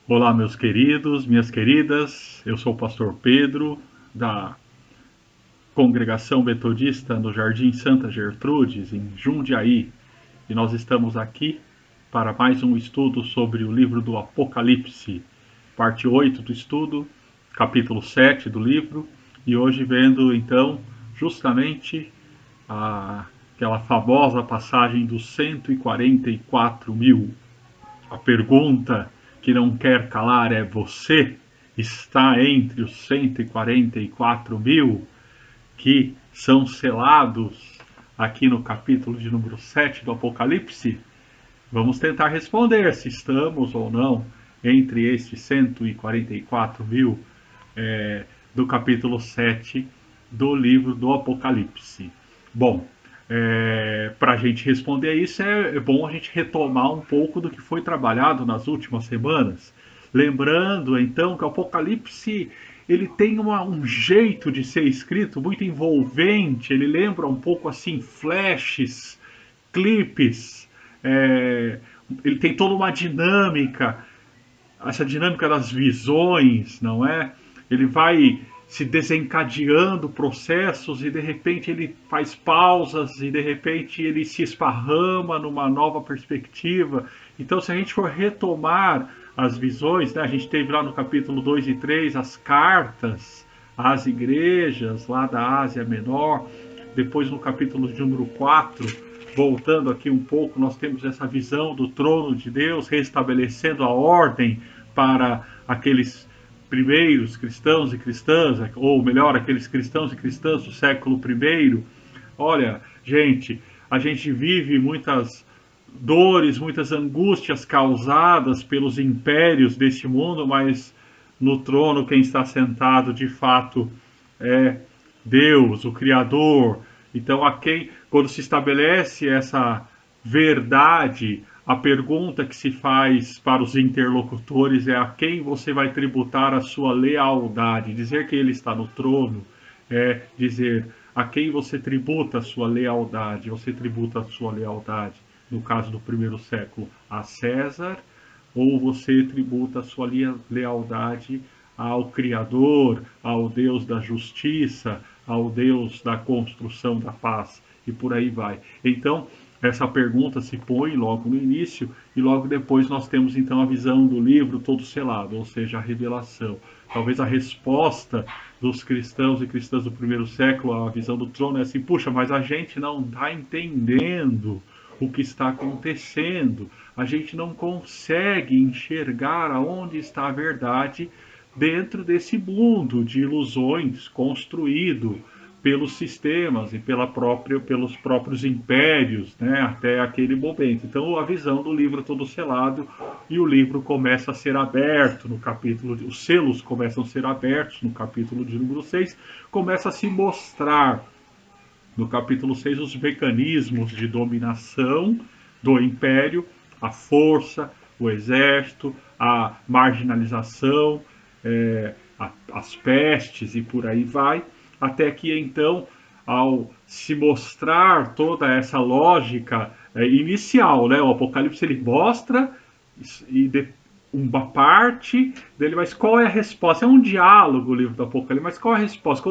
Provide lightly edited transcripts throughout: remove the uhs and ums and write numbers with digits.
Olá, meus queridos, minhas queridas. Eu sou o pastor Pedro, da Congregação Metodista no Jardim Santa Gertrudes, em Jundiaí. E nós estamos aqui para mais um estudo sobre o livro do Apocalipse, parte 8 do estudo, capítulo 7 do livro. E hoje vendo, então, justamente aquela famosa passagem dos 144 mil. A pergunta que não quer calar é: você está entre os 144 mil que são selados aqui no capítulo de número 7 do Apocalipse? Vamos tentar responder se estamos ou não entre estes 144 mil do capítulo 7 do livro do Apocalipse. Bom, para a gente responder a isso, é bom a gente retomar um pouco do que foi trabalhado nas últimas semanas. Lembrando, então, que o Apocalipse ele tem um jeito de ser escrito muito envolvente, ele lembra um pouco assim flashes, clipes, é, ele tem toda uma dinâmica, essa dinâmica das visões, não é? Ele vai se desencadeando processos e de repente ele faz pausas e de repente ele se esparrama numa nova perspectiva. Então, se a gente for retomar as visões, né, a gente teve lá no capítulo 2 e 3 as cartas às igrejas lá da Ásia Menor, depois no capítulo de número 4 voltando aqui um pouco, nós temos essa visão do trono de Deus restabelecendo a ordem para aqueles primeiros cristãos e cristãs, ou melhor, aqueles cristãos e cristãs do século I. Olha, gente, a gente vive muitas dores, muitas angústias causadas pelos impérios deste mundo, mas no trono quem está sentado de fato é Deus, o Criador. Então, a quem, quando se estabelece essa verdade, a pergunta que se faz para os interlocutores é: a quem você vai tributar a sua lealdade? Dizer que ele está no trono é dizer a quem você tributa a sua lealdade. Você tributa a sua lealdade, no caso do primeiro século, a César, ou você tributa a sua lealdade ao Criador, ao Deus da justiça, ao Deus da construção da paz, e por aí vai. Então, essa pergunta se põe logo no início e logo depois nós temos então a visão do livro todo selado, ou seja, a revelação. Talvez a resposta dos cristãos e cristãs do primeiro século à visão do trono é assim: puxa, mas a gente não está entendendo o que está acontecendo, a gente não consegue enxergar aonde está a verdade dentro desse mundo de ilusões construído pelos sistemas e pelos próprios impérios, né, até aquele momento. Então, a visão do livro todo selado, e o livro começa a ser aberto no capítulo, os selos começam a ser abertos no capítulo de número 6, começa a se mostrar no capítulo 6 os mecanismos de dominação do império, a força, o exército, a marginalização, as pestes e por aí vai, até que então, ao se mostrar toda essa lógica inicial, né, o Apocalipse ele mostra e uma parte dele, mas qual é a resposta? É um diálogo o livro do Apocalipse, mas qual é a resposta?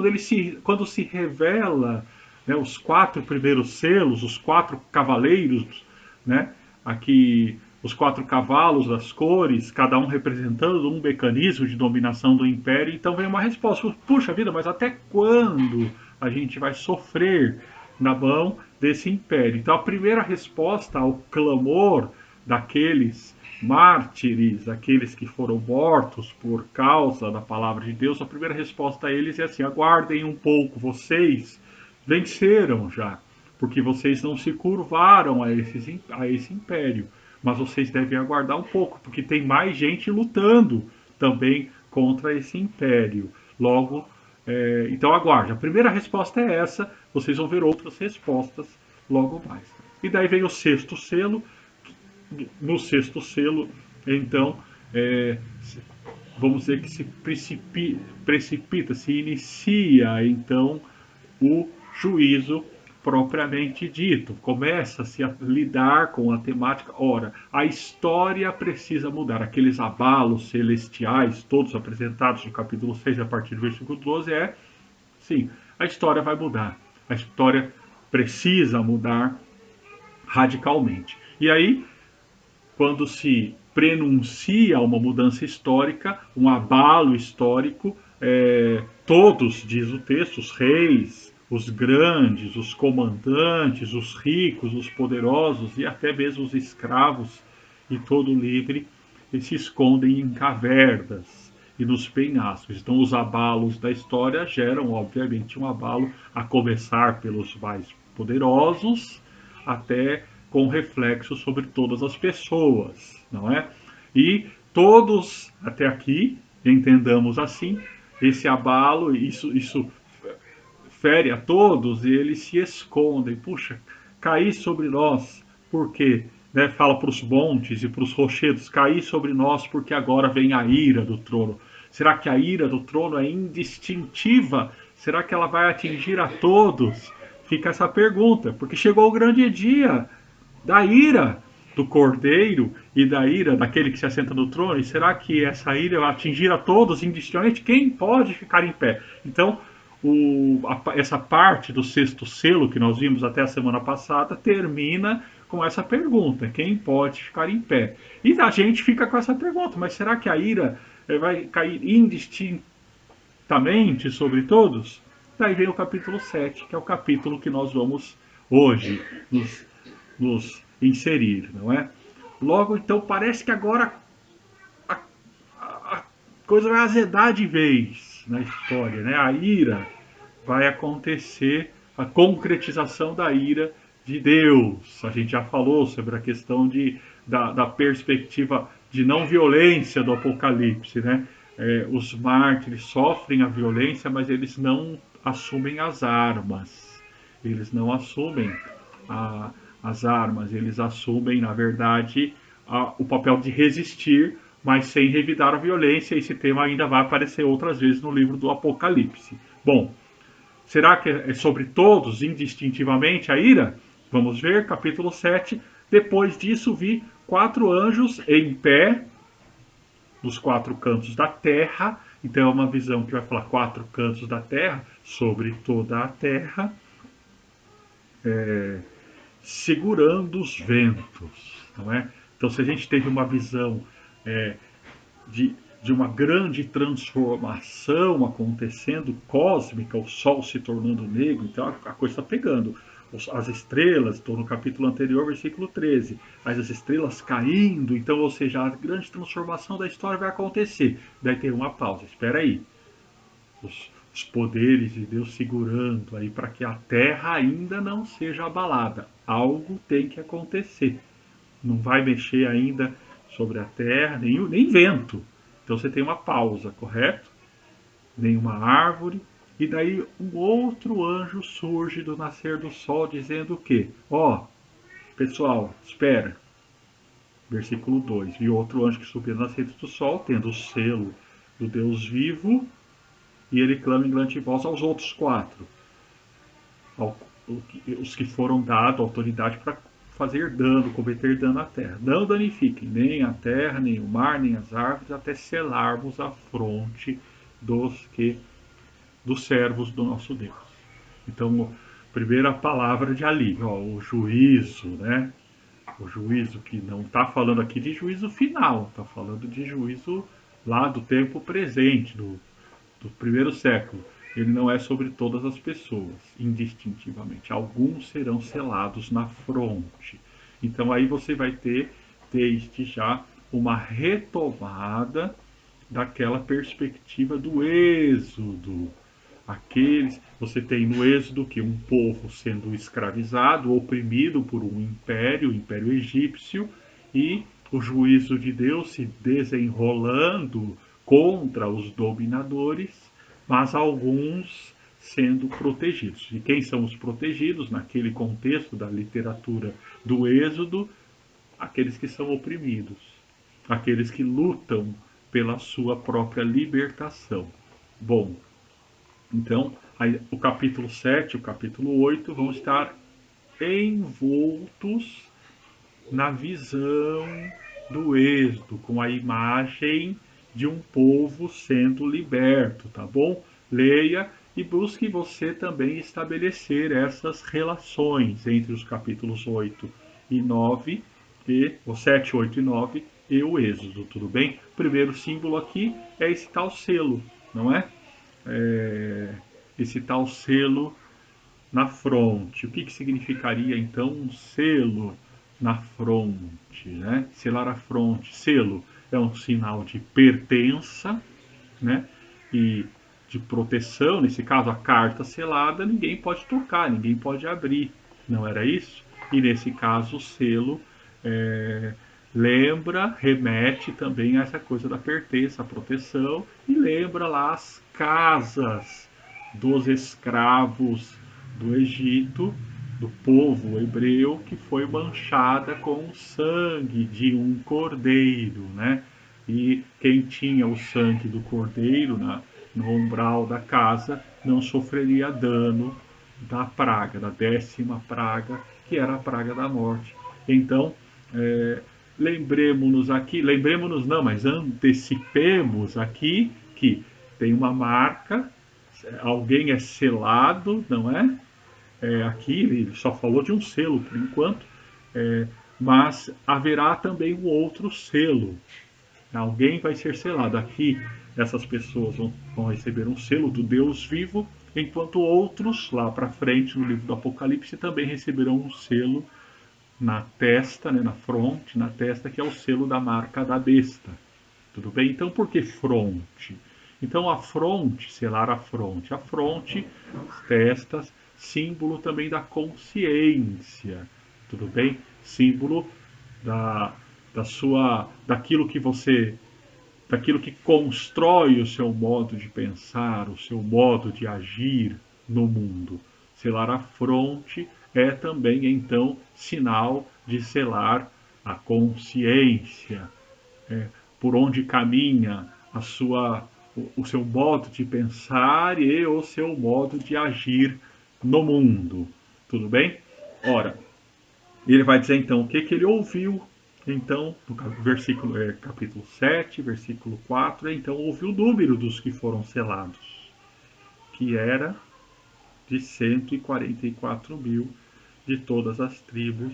Quando se revela, né, os quatro primeiros selos, os quatro cavaleiros, né, aqui os quatro cavalos das cores, cada um representando um mecanismo de dominação do império, então vem uma resposta: puxa vida, mas até quando a gente vai sofrer na mão desse império? Então a primeira resposta ao clamor daqueles mártires, aqueles que foram mortos por causa da palavra de Deus, a primeira resposta a eles é assim: aguardem um pouco, vocês venceram já, porque vocês não se curvaram a esse império, mas vocês devem aguardar um pouco, porque tem mais gente lutando também contra esse império. Logo, então aguarde. A primeira resposta é essa, vocês vão ver outras respostas logo mais. E daí vem o sexto selo. No sexto selo, então, é, vamos dizer que se precipita, se inicia então o juízo propriamente dito. Começa-se a lidar com a temática. Ora, a história precisa mudar. Aqueles abalos celestiais, todos apresentados no capítulo 6, a partir do versículo 12, sim, a história vai mudar. A história precisa mudar radicalmente. E aí, quando se prenuncia uma mudança histórica, um abalo histórico, todos, diz o texto, os reis, os grandes, os comandantes, os ricos, os poderosos e até mesmo os escravos e todo livre, se escondem em cavernas e nos penhascos. Então, os abalos da história geram, obviamente, um abalo, a começar pelos mais poderosos, até com reflexo sobre todas as pessoas, não é? E todos, até aqui, entendamos assim, esse abalo, isso fere a todos e eles se escondem. Puxa, cair sobre nós, porque, né, fala para os montes e para os rochedos, cair sobre nós porque agora vem a ira do trono. Será que a ira do trono é indistintiva? Será que ela vai atingir a todos? Fica essa pergunta, porque chegou o grande dia da ira do cordeiro e da ira daquele que se assenta no trono, e será que essa ira vai atingir a todos indistintamente? Quem pode ficar em pé? Então, essa parte do sexto selo que nós vimos até a semana passada termina com essa pergunta: quem pode ficar em pé? E a gente fica com essa pergunta: mas será que a ira vai cair indistintamente sobre todos? Daí vem o capítulo 7, que é o capítulo que nós vamos hoje nos inserir, não é? Logo, então, parece que agora a, a coisa vai azedar de vez na história, né? A ira vai acontecer, a concretização da ira de Deus. A gente já falou sobre a questão da perspectiva de não violência do Apocalipse, né? Os mártires sofrem a violência, mas eles não assumem as armas. Eles não assumem a, as armas, eles assumem, na verdade, o papel de resistir, mas sem revidar a violência. Esse tema ainda vai aparecer outras vezes no livro do Apocalipse. Bom, será que é sobre todos, indistintivamente, a ira? Vamos ver, capítulo 7. Depois disso, vi 4 anjos em pé nos 4 cantos da terra. Então, é uma visão que vai falar 4 cantos da terra, sobre toda a terra, segurando os ventos, não é? Então, se a gente teve uma visão é, de uma grande transformação acontecendo, cósmica, o Sol se tornando negro, então a coisa está pegando. As estrelas, estou no capítulo anterior, versículo 13, mas as estrelas caindo, então, ou seja, a grande transformação da história vai acontecer. Daí tem uma pausa, espera aí. Os poderes de Deus segurando aí para que a terra ainda não seja abalada. Algo tem que acontecer. Não vai mexer ainda sobre a terra, nem vento. Então você tem uma pausa, correto? Nenhuma árvore. E daí um outro anjo surge do nascer do sol dizendo o quê? Ó, pessoal, espera. Versículo 2. E outro anjo que subiu do nascer do sol, tendo o selo do Deus vivo, e ele clama em grande voz aos outros 4, os que foram dados autoridade para fazer dano, cometer dano à terra. Não danifiquem nem a terra, nem o mar, nem as árvores, até selarmos a fronte dos servos do nosso Deus. Então, primeira palavra de alívio, o juízo, né? O juízo que não está falando aqui de juízo final, está falando de juízo lá do tempo presente, do primeiro século. Ele não é sobre todas as pessoas, indistintivamente. Alguns serão selados na fronte. Então aí você vai ter, desde já, uma retomada daquela perspectiva do êxodo. Você tem no êxodo que um povo sendo escravizado, oprimido por um império, o império egípcio, e o juízo de Deus se desenrolando contra os dominadores, mas alguns sendo protegidos. E quem são os protegidos naquele contexto da literatura do Êxodo? Aqueles que são oprimidos, aqueles que lutam pela sua própria libertação. Bom, Então, aí, o capítulo 7 e o capítulo 8 vão estar envoltos na visão do êxodo, com a imagem de um povo sendo liberto, tá bom? Leia e busque você também estabelecer essas relações entre os capítulos 8 e 9, o 7, 8 e 9 e o êxodo, tudo bem? O primeiro símbolo aqui é esse tal selo, não é? Esse tal selo na fronte. O que, que significaria então um selo na fronte? Né? Selar a fronte. Selo é um sinal de pertença, né? E de proteção. Nesse caso, a carta selada ninguém pode tocar, ninguém pode abrir. Não era isso? E nesse caso, o selo é, lembra, remete também a essa coisa da pertença, a proteção, e lembra lá as casas dos escravos do Egito, do povo hebreu, que foi manchada com o sangue de um cordeiro, né? E quem tinha o sangue do cordeiro no umbral da casa não sofreria dano da praga, da 10ª praga, que era a praga da morte. Então, lembremos-nos aqui, lembremos-nos não, mas antecipemos aqui que tem uma marca, alguém é selado, não é? Aqui ele só falou de um selo por enquanto, é, mas haverá também um outro selo. Alguém vai ser selado. Aqui essas pessoas vão receber um selo do Deus vivo, enquanto outros lá para frente no livro do Apocalipse também receberão um selo na testa, né, na fronte, na testa, que é o selo da marca da besta. Tudo bem? Então, por que fronte? Então, a fronte, selar a fronte. A fronte, as testas, símbolo também da consciência. Tudo bem? Símbolo da, daquilo que você, daquilo que constrói o seu modo de pensar, o seu modo de agir no mundo. Selar a fronte é também, então, sinal de selar a consciência, é, por onde caminha o seu modo de pensar e o seu modo de agir no mundo. Tudo bem? Ora, ele vai dizer então o que, que ele ouviu. Então, no versículo, capítulo 7, versículo 4, então ouviu o número dos que foram selados, que era de 144 mil de todas as tribos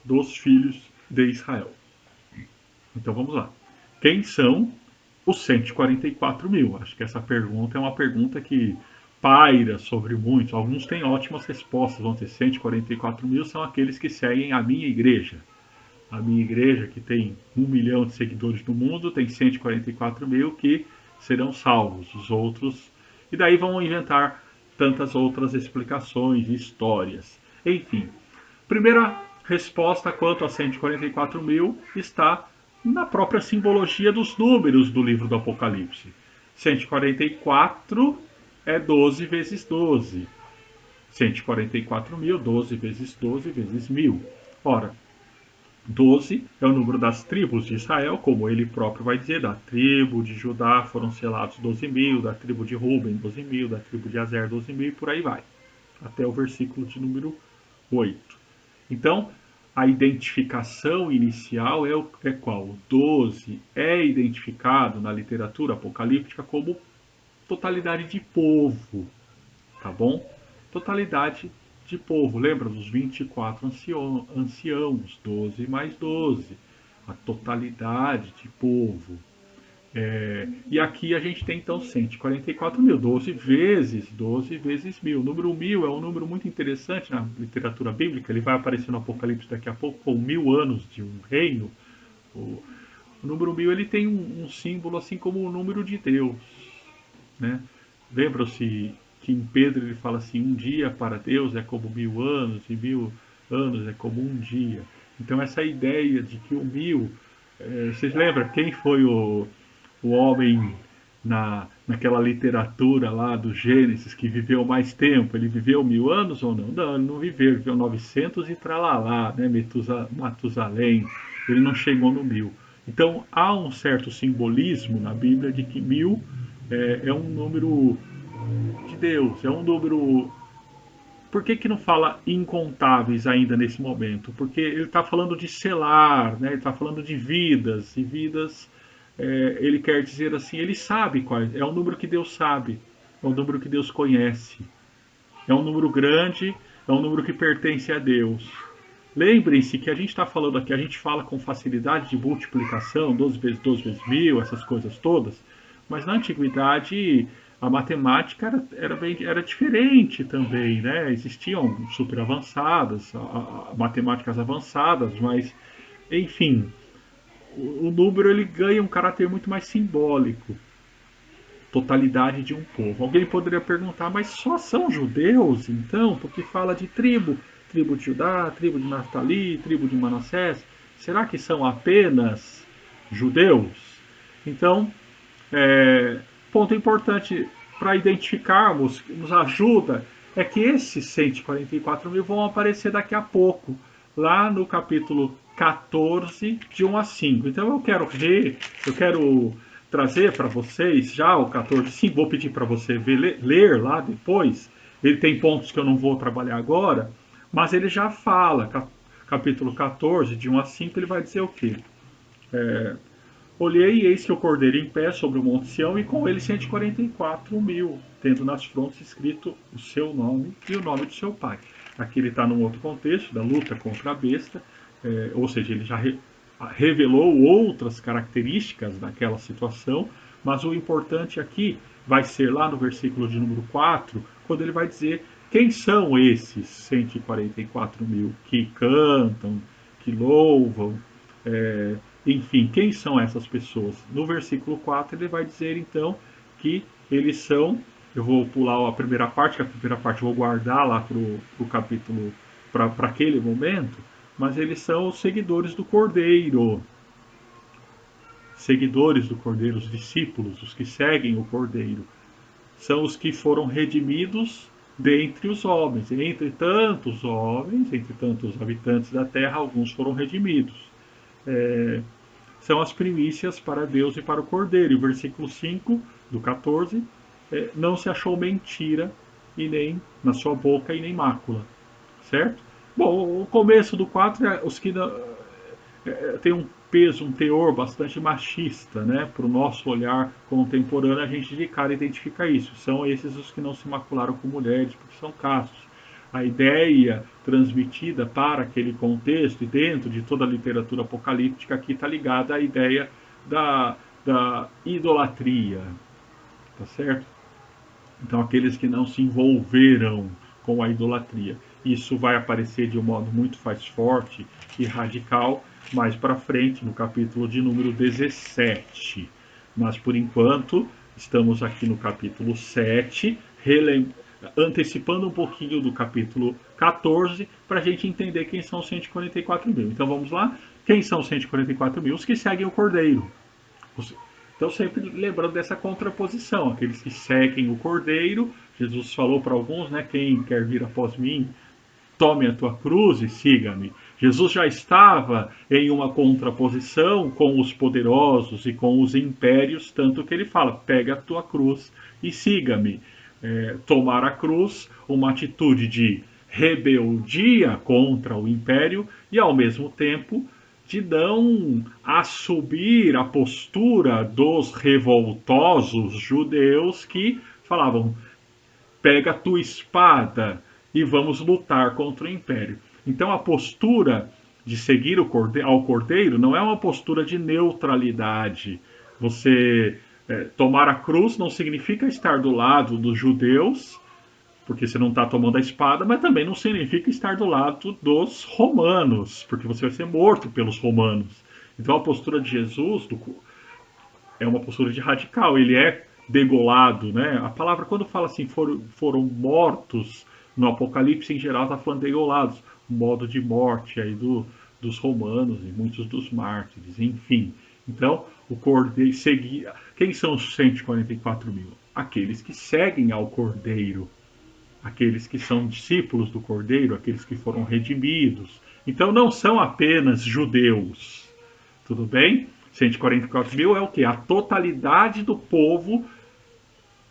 dos filhos de Israel. Então vamos lá. Quem são os 144 mil? Acho que essa pergunta é uma pergunta que paira sobre muitos. Alguns têm ótimas respostas. Vão ter 144 mil são aqueles que seguem a minha igreja. A minha igreja, que tem 1 milhão de seguidores no mundo, tem 144 mil que serão salvos. Os outros. E daí vão inventar tantas outras explicações e histórias. Enfim, primeira resposta quanto a 144 mil está na própria simbologia dos números do livro do Apocalipse. 144 é 12 vezes 12. 144 mil, 12 vezes 12 vezes 1000. Ora, 12 é o número das tribos de Israel, como ele próprio vai dizer, da tribo de Judá foram selados 12 mil, da tribo de Ruben 12 mil, da tribo de Azer 12 mil e por aí vai, até o versículo de número 8. Então, a identificação inicial é qual? O 12 é identificado na literatura apocalíptica como totalidade de povo, tá bom? Totalidade de povo. Lembra dos 24 anciãos, 12 mais 12. A totalidade de povo. E aqui a gente tem então 144 mil, 12 vezes 1000. O número 1000 é um número muito interessante na literatura bíblica, ele vai aparecer no Apocalipse daqui a pouco, com 1000 anos de um reino. O, o número 1000 ele tem um símbolo assim como o número de Deus. Né? Lembram-se que em Pedro ele fala assim: um dia para Deus é como 1000 anos, e 1000 anos é como um dia. Então, essa ideia de que o 1000. Vocês lembram quem foi o homem naquela literatura lá do Gênesis que viveu mais tempo? Ele viveu 1000 anos ou não? Não, ele não viveu, ele viveu 900 e tralalá, né? Matusalém. Ele não chegou no 1000. Então há um certo simbolismo na Bíblia de que 1000 é um número de Deus, é um número. Por que não fala incontáveis ainda nesse momento? Porque ele está falando de selar, né? Ele está falando de vidas, e vidas, ele quer dizer assim, ele sabe quais, é um número que Deus sabe, é um número que Deus conhece, é um número grande, é um número que pertence a Deus. Lembrem-se que a gente está falando aqui, a gente fala com facilidade de multiplicação, 12 vezes 1000, essas coisas todas, mas na antiguidade a matemática era diferente também, né? Existiam super avançadas, matemáticas avançadas, mas enfim, o número ele ganha um caráter muito mais simbólico, totalidade de um povo. Alguém poderia perguntar, mas só são judeus então? Porque fala de tribo, tribo de Judá, tribo de Naftali, tribo de Manassés. Será que são apenas judeus? Então, ponto importante para identificarmos, que nos ajuda, é que esses 144 mil vão aparecer daqui a pouco, lá no capítulo 14, de 1 a 5. Então eu quero trazer para vocês já o 14, sim, vou pedir para você ler lá depois. Ele tem pontos que eu não vou trabalhar agora, mas ele já fala, capítulo 14, de 1 a 5, ele vai dizer o quê? Olhei e eis que o cordeiro em pé sobre o monte Sião e com ele 144 mil, tendo nas frontes escrito o seu nome e o nome do seu pai. Aqui ele está num outro contexto, da luta contra a besta, ou seja, ele já revelou outras características daquela situação, mas o importante aqui vai ser lá no versículo de número 4, quando ele vai dizer quem são esses 144 mil que cantam, que louvam, é, enfim, quem são essas pessoas? No versículo 4 ele vai dizer então que eles são. Eu vou pular a primeira parte, que a primeira parte eu vou guardar lá para o capítulo, para aquele momento, mas eles são os seguidores do Cordeiro. Seguidores do Cordeiro, os discípulos, os que seguem o Cordeiro. São os que foram redimidos dentre os homens. Entre tantos homens, entre tantos habitantes da terra, alguns foram redimidos. É, são as primícias para Deus e para o Cordeiro. E o versículo 5 do 14, não se achou mentira e nem na sua boca e nem mácula. Certo? Bom, o começo do 4 é os que tem um peso, um teor bastante machista, né? Para o nosso olhar contemporâneo, a gente de cara identifica isso. São esses os que não se macularam com mulheres, porque são castos. A ideia transmitida para aquele contexto e dentro de toda a literatura apocalíptica aqui está ligada à ideia da idolatria, tá certo? Então, aqueles que não se envolveram com a idolatria. Isso vai aparecer de um modo muito mais forte e radical mais para frente, no capítulo de número 17. Mas, por enquanto, estamos aqui no capítulo 7, antecipando um pouquinho do capítulo 14, para a gente entender quem são os 144 mil. Então, vamos lá? Quem são os 144 mil? Os que seguem o Cordeiro. Então, sempre lembrando dessa contraposição, aqueles que seguem o Cordeiro. Jesus falou para alguns, né, quem quer vir após mim, tome a tua cruz e siga-me. Jesus já estava em uma contraposição com os poderosos e com os impérios, tanto que ele fala, pega a tua cruz e siga-me. Tomar a cruz, uma atitude de rebeldia contra o império e, ao mesmo tempo, de não assumir a postura dos revoltosos judeus que falavam: pega a tua espada e vamos lutar contra o império. Então a postura de seguir ao cordeiro não é uma postura de neutralidade. Você tomar a cruz não significa estar do lado dos judeus, porque você não está tomando a espada, mas também não significa estar do lado dos romanos, porque você vai ser morto pelos romanos. Então a postura de Jesus é uma postura de radical, ele é degolado, né? A palavra, quando fala assim, foram mortos, no Apocalipse em geral está falando degolados, modo de morte aí dos romanos e muitos dos mártires, enfim. Então, o Cordeiro seguia. Quem são os 144 mil? Aqueles que seguem ao Cordeiro, aqueles que são discípulos do Cordeiro, aqueles que foram redimidos. Então, não são apenas judeus, tudo bem? 144 mil é o que? A totalidade do povo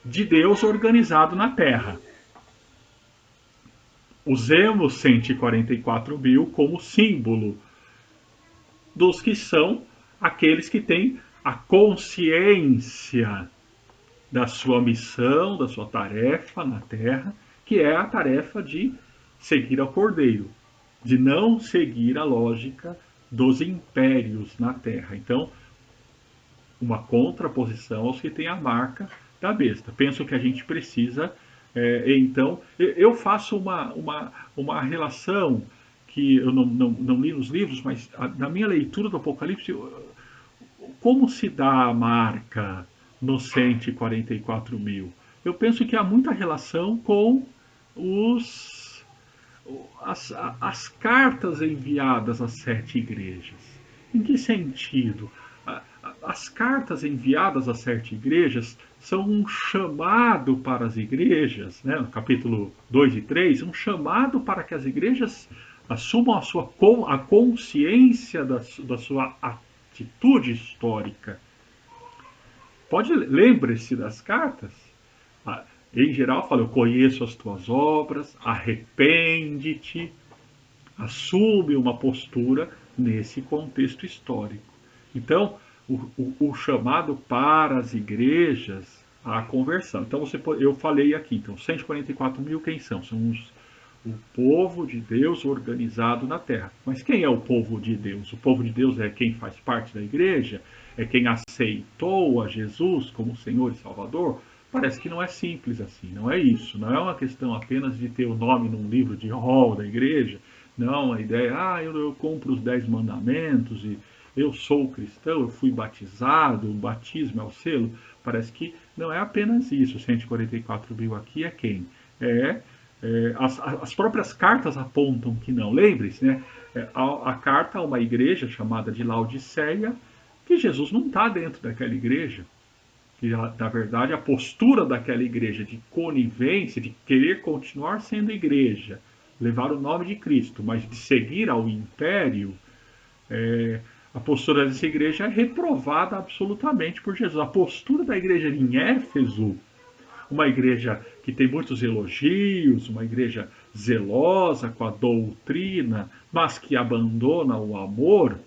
de Deus organizado na terra. Usemos 144 mil como símbolo dos que são aqueles que têm a consciência da sua missão, da sua tarefa na terra, que é a tarefa de seguir ao Cordeiro, de não seguir a lógica dos impérios na terra. Então, uma contraposição aos que têm a marca da besta. Penso que a gente precisa, então, eu faço uma relação que eu não li nos livros, mas na minha leitura do Apocalipse, como se dá a marca nos 144 mil? Eu penso que há muita relação com os, as cartas enviadas às 7 igrejas. Em que sentido? As cartas enviadas às 7 igrejas são um chamado para as igrejas, né, no capítulo 2 e 3, um chamado para que as igrejas assumam a consciência da sua atitude histórica. Lembre-se das cartas. Em geral, fala: eu conheço as tuas obras, arrepende-te, assume uma postura nesse contexto histórico. Então, o chamado para as igrejas à conversão. Então, eu falei aqui, então, 144 mil quem são? São o povo de Deus organizado na terra. Mas quem é o povo de Deus? O povo de Deus é quem faz parte da igreja? É quem aceitou a Jesus como Senhor e Salvador? Parece que não é simples assim, não é isso. Não é uma questão apenas de ter o nome num livro de rol da igreja. Não, a ideia é, eu cumpro os 10 mandamentos e eu sou cristão, eu fui batizado, o batismo é o selo. Parece que não é apenas isso. 144 mil aqui é quem? As próprias cartas apontam que não. Lembre-se, né? A carta a uma igreja chamada de Laodiceia, que Jesus não está dentro daquela igreja. Que, na verdade, a postura daquela igreja de conivência, de querer continuar sendo igreja, levar o nome de Cristo, mas de seguir ao império, a postura dessa igreja é reprovada absolutamente por Jesus. A postura da igreja em Éfeso, uma igreja que tem muitos elogios, uma igreja zelosa com a doutrina, mas que abandona o amor,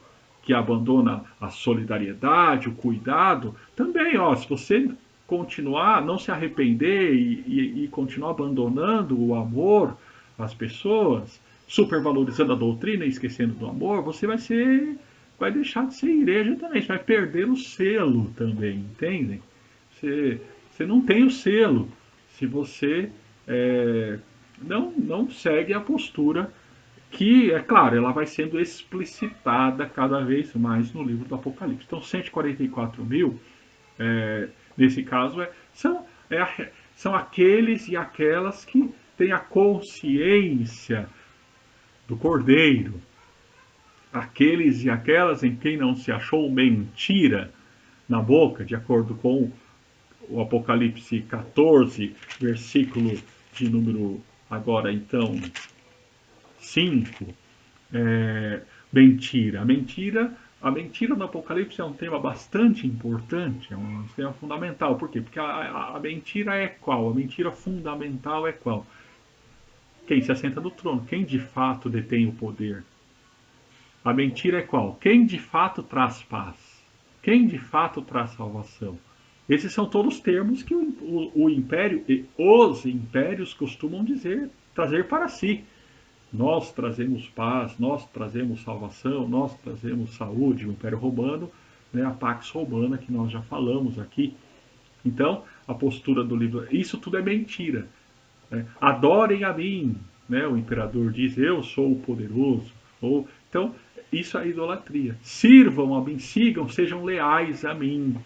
que abandona a solidariedade, o cuidado, também, se você continuar, não se arrepender e continuar abandonando o amor às pessoas, supervalorizando a doutrina e esquecendo do amor, você vai deixar de ser igreja também, você vai perder o selo também, entendem? Você, você não tem o selo se você não segue a postura que, é claro, ela vai sendo explicitada cada vez mais no livro do Apocalipse. Então, 144 mil, nesse caso, são aqueles e aquelas que têm a consciência do Cordeiro, aqueles e aquelas em quem não se achou mentira na boca, de acordo com o Apocalipse 14, versículo de número, agora então, 5, mentira. A mentira no Apocalipse é um tema bastante importante, é um tema fundamental. Por quê? Porque a mentira é qual? A mentira fundamental é qual? Quem se assenta no trono, quem de fato detém o poder. A mentira é qual? Quem de fato traz paz, quem de fato traz salvação. Esses são todos termos que o império e os impérios costumam trazer para si. Nós trazemos paz, nós trazemos salvação, nós trazemos saúde. O Império Romano, né, a Pax Romana, que nós já falamos aqui. Então, a postura do livro, isso tudo é mentira. Né? Adorem a mim, né? O imperador diz: eu sou o poderoso. Então, isso é idolatria. Sirvam a mim, sigam, sejam leais a mim.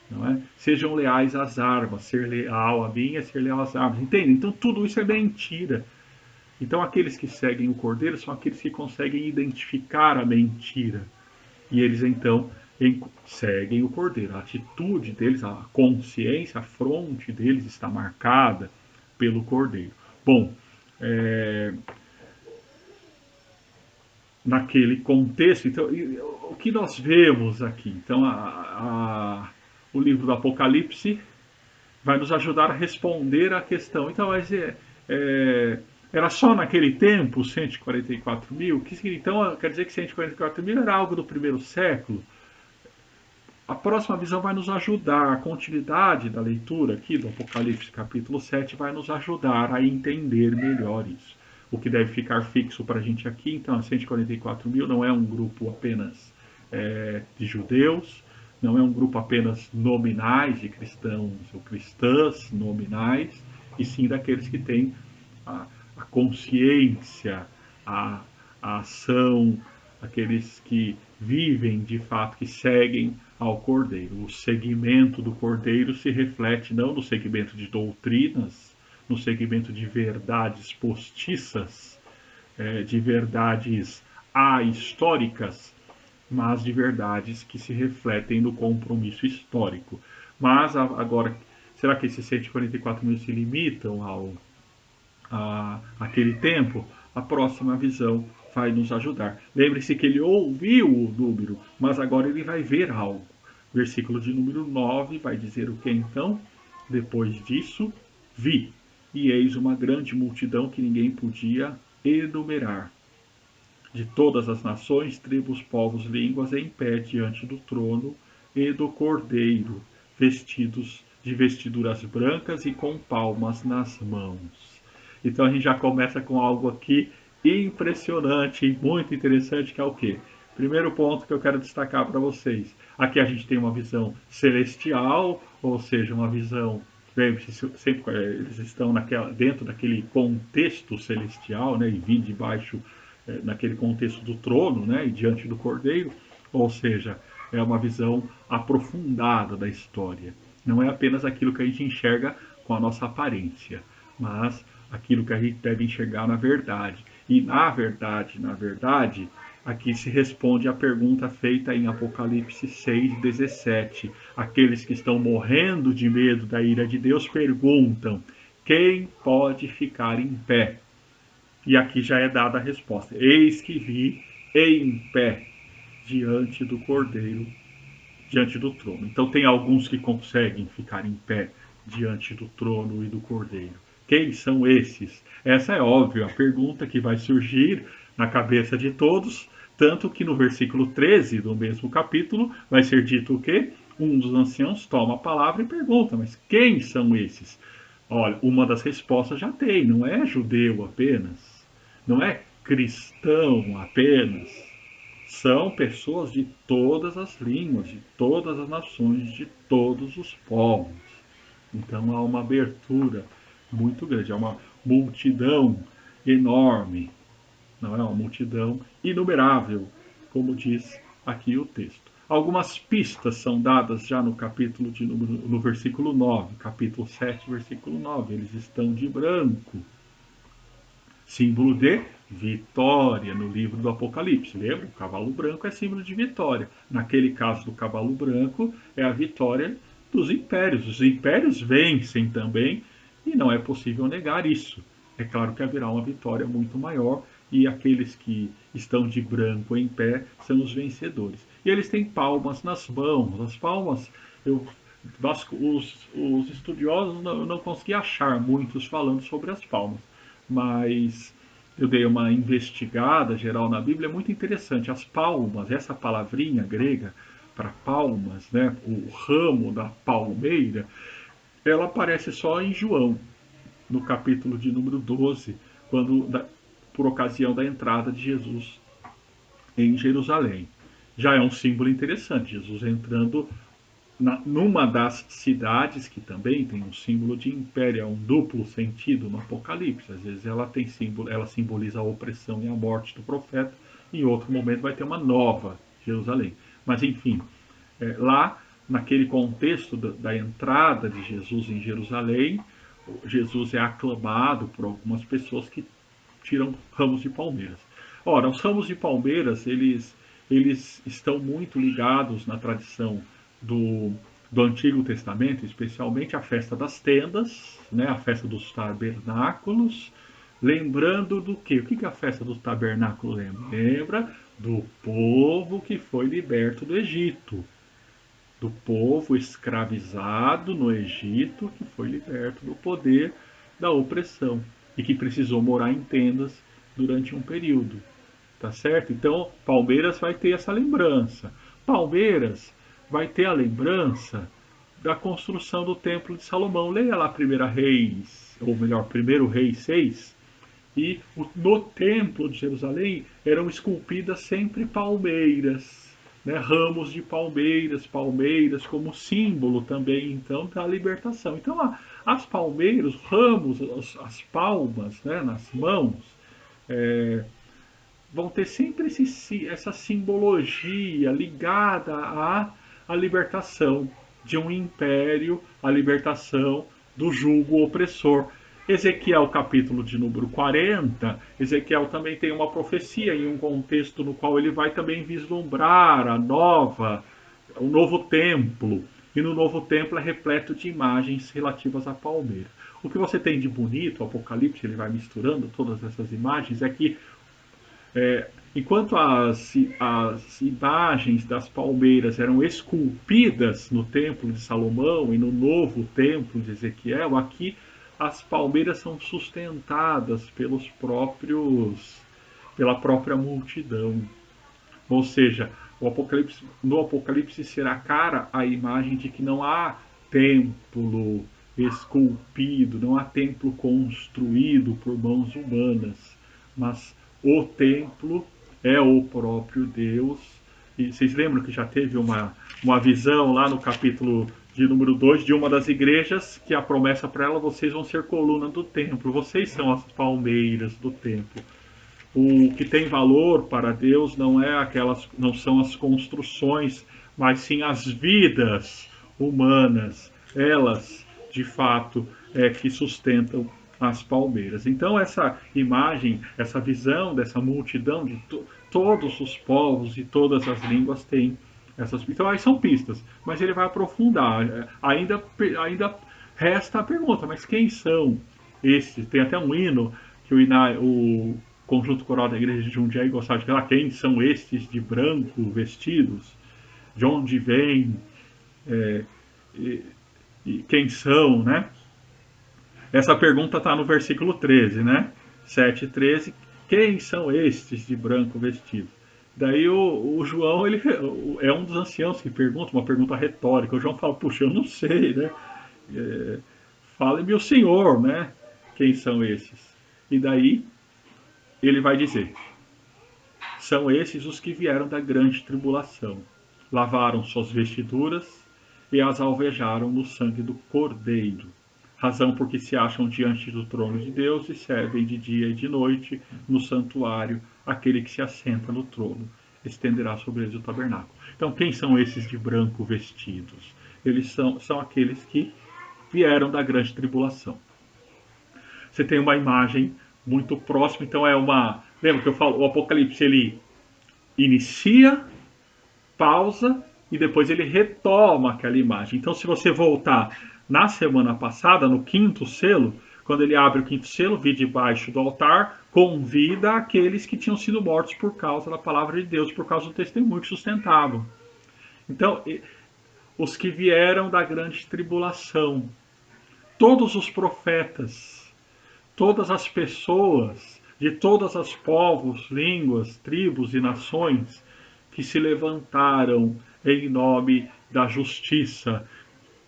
Não é? Sejam leais às armas. Ser leal a mim é ser leal às armas. Entende? Então, tudo isso é mentira. Então, aqueles que seguem o Cordeiro são aqueles que conseguem identificar a mentira. E eles, então, seguem o Cordeiro. A atitude deles, a consciência, a fronte deles está marcada pelo Cordeiro. Bom, naquele contexto, então, o que nós vemos aqui? Então, o livro do Apocalipse vai nos ajudar a responder à questão. Então, é, era só naquele tempo 144 mil? Então, quer dizer que 144 mil era algo do primeiro século? A próxima visão vai nos ajudar, a continuidade da leitura aqui do Apocalipse capítulo 7 vai nos ajudar a entender melhor isso. O que deve ficar fixo para a gente aqui, então, 144 mil não é um grupo apenas de judeus, não é um grupo apenas nominais de cristãos ou cristãs nominais, e sim daqueles que têm a consciência, a, a ação, aqueles que vivem de fato, que seguem ao Cordeiro. O segmento do Cordeiro se reflete não no segmento de doutrinas, no segmento de verdades postiças, de verdades ahistóricas, mas de verdades que se refletem no compromisso histórico. Mas agora, será que esses 144 mil se limitam àquele tempo? A próxima visão vai nos ajudar. Lembre-se que ele ouviu o número, mas agora ele vai ver algo. Versículo de número 9 vai dizer o que então? Depois disso, vi, e eis uma grande multidão que ninguém podia enumerar, de todas as nações, tribos, povos, línguas, em pé diante do trono e do Cordeiro, vestidos de vestiduras brancas e com palmas nas mãos. Então a gente já começa com algo aqui impressionante e muito interessante, que é o quê? Primeiro ponto que eu quero destacar para vocês. Aqui a gente tem uma visão celestial, ou seja, uma visão, sempre eles estão dentro daquele contexto celestial, né, e vim debaixo naquele contexto do trono, né, e diante do Cordeiro, ou seja, é uma visão aprofundada da história. Não é apenas aquilo que a gente enxerga com a nossa aparência, mas aquilo que a gente deve enxergar na verdade. E na verdade, aqui se responde à pergunta feita em Apocalipse 6:17. Aqueles que estão morrendo de medo da ira de Deus perguntam: quem pode ficar em pé? E aqui já é dada a resposta: eis que vi em pé diante do Cordeiro, diante do trono. Então tem alguns que conseguem ficar em pé diante do trono e do Cordeiro. Quem são esses? Essa é óbvio a pergunta que vai surgir na cabeça de todos, tanto que no versículo 13 do mesmo capítulo vai ser dito o quê? Um dos anciãos toma a palavra e pergunta: mas quem são esses? Olha, uma das respostas já tem, não é judeu apenas, não é cristão apenas, são pessoas de todas as línguas, de todas as nações, de todos os povos. Então há uma abertura muito grande, há uma multidão enorme, não é uma multidão inumerável, como diz aqui o texto. Algumas pistas são dadas já no capítulo no versículo 9, capítulo 7, versículo 9. Eles estão de branco, símbolo de vitória no livro do Apocalipse. Lembra? O cavalo branco é símbolo de vitória. Naquele caso do cavalo branco, é a vitória dos impérios. Os impérios vencem também e não é possível negar isso. É claro que haverá uma vitória muito maior e aqueles que estão de branco em pé são os vencedores. E eles têm palmas nas mãos. As palmas, os estudiosos não conseguiam achar muitos falando sobre as palmas, mas eu dei uma investigada geral na Bíblia, é muito interessante. As palmas, essa palavrinha grega para palmas, né, o ramo da palmeira, ela aparece só em João, no capítulo de número 12, quando, por ocasião da entrada de Jesus em Jerusalém. Já é um símbolo interessante, Jesus entrando numa das cidades que também tem um símbolo de império, é um duplo sentido no Apocalipse. Às vezes ela simboliza a opressão e a morte do profeta, e em outro momento vai ter uma nova Jerusalém. Mas enfim, lá naquele contexto da entrada de Jesus em Jerusalém, Jesus é aclamado por algumas pessoas que tiram ramos de palmeiras. Ora, os ramos de palmeiras, eles estão muito ligados na tradição do Antigo Testamento, especialmente a festa das tendas, né, a festa dos tabernáculos, lembrando do quê? O que a festa dos tabernáculos lembra? Lembra do povo que foi liberto do Egito. do povo escravizado no Egito, que foi liberto do poder da opressão e que precisou morar em tendas durante um período. Tá certo? Então, Palmeiras vai ter essa lembrança. Palmeiras vai ter a lembrança da construção do Templo de Salomão. Leia lá 1 Reis, ou melhor, 1 Reis 6, e no Templo de Jerusalém eram esculpidas sempre palmeiras, né? Ramos de palmeiras, palmeiras como símbolo também, então, da libertação. Então, as palmeiras, os ramos, as palmas, né, nas mãos, é, vão ter sempre essa simbologia ligada à libertação de um império, à libertação do jugo opressor. Ezequiel, capítulo de número 40, Ezequiel também tem uma profecia em um contexto no qual ele vai também vislumbrar o novo templo. E no novo templo é repleto de imagens relativas à palmeira. O que você tem de bonito, o Apocalipse ele vai misturando todas essas imagens, é que enquanto as imagens das palmeiras eram esculpidas no templo de Salomão e no novo templo de Ezequiel, aqui as palmeiras são sustentadas pela própria multidão. Ou seja, no Apocalipse será cara a imagem de que não há templo esculpido, não há templo construído por mãos humanas, mas o templo é o próprio Deus. E vocês lembram que já teve uma visão lá no capítulo de número 2 de uma das igrejas, que a promessa para ela: vocês vão ser coluna do templo, vocês são as palmeiras do templo. O que tem valor para Deus não são as construções, mas sim as vidas humanas. Elas, de fato, que sustentam as palmeiras. Então essa imagem, essa visão dessa multidão de todos os povos e todas as línguas tem essas. Então aí são pistas, mas ele vai aprofundar. Ainda resta a pergunta, mas quem são esses? Tem até um hino que o conjunto coral da igreja de Jundiaí gostava de falar: quem são estes de branco vestidos? De onde vêm? É, e, e quem são, né? Essa pergunta está no versículo 13, né? 7:13. Quem são estes de branco vestidos? Daí o João, ele é um dos anciãos que pergunta, uma pergunta retórica. O João fala: puxa, eu não sei, né? Fale-me o Senhor, né? Quem são esses? E daí ele vai dizer: são esses os que vieram da grande tribulação. Lavaram suas vestiduras e as alvejaram no sangue do Cordeiro. Razão porque se acham diante do trono de Deus e servem de dia e de noite no santuário aquele que se assenta no trono. Estenderá sobre eles o tabernáculo. Então, quem são esses de branco vestidos? Eles são aqueles que vieram da grande tribulação. Você tem uma imagem muito próxima, então é uma. Lembra que eu falo, o Apocalipse ele inicia, pausa e depois ele retoma aquela imagem. Então, se você voltar na semana passada, no quinto selo, quando ele abre o quinto selo, vi debaixo do altar, convida aqueles que tinham sido mortos por causa da palavra de Deus, por causa do testemunho que sustentavam. Então, os que vieram da grande tribulação, todos os profetas, todas as pessoas de todas as povos, línguas, tribos e nações que se levantaram em nome da justiça,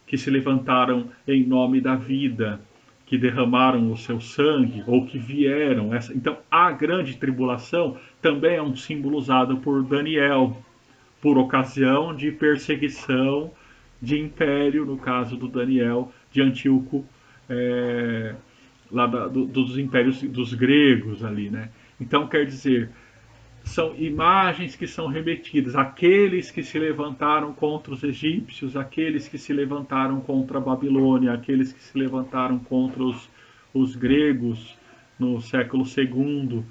que se levantaram em nome da vida, que derramaram o seu sangue ou que vieram. Então, a grande tribulação também é um símbolo usado por Daniel, por ocasião de perseguição de império, no caso do Daniel, de Antíoco, é, dos impérios dos gregos ali, né? Então, quer dizer, são imagens que são remetidas àqueles que se levantaram contra os egípcios, aqueles que se levantaram contra a Babilônia, aqueles que se levantaram contra os gregos no século II,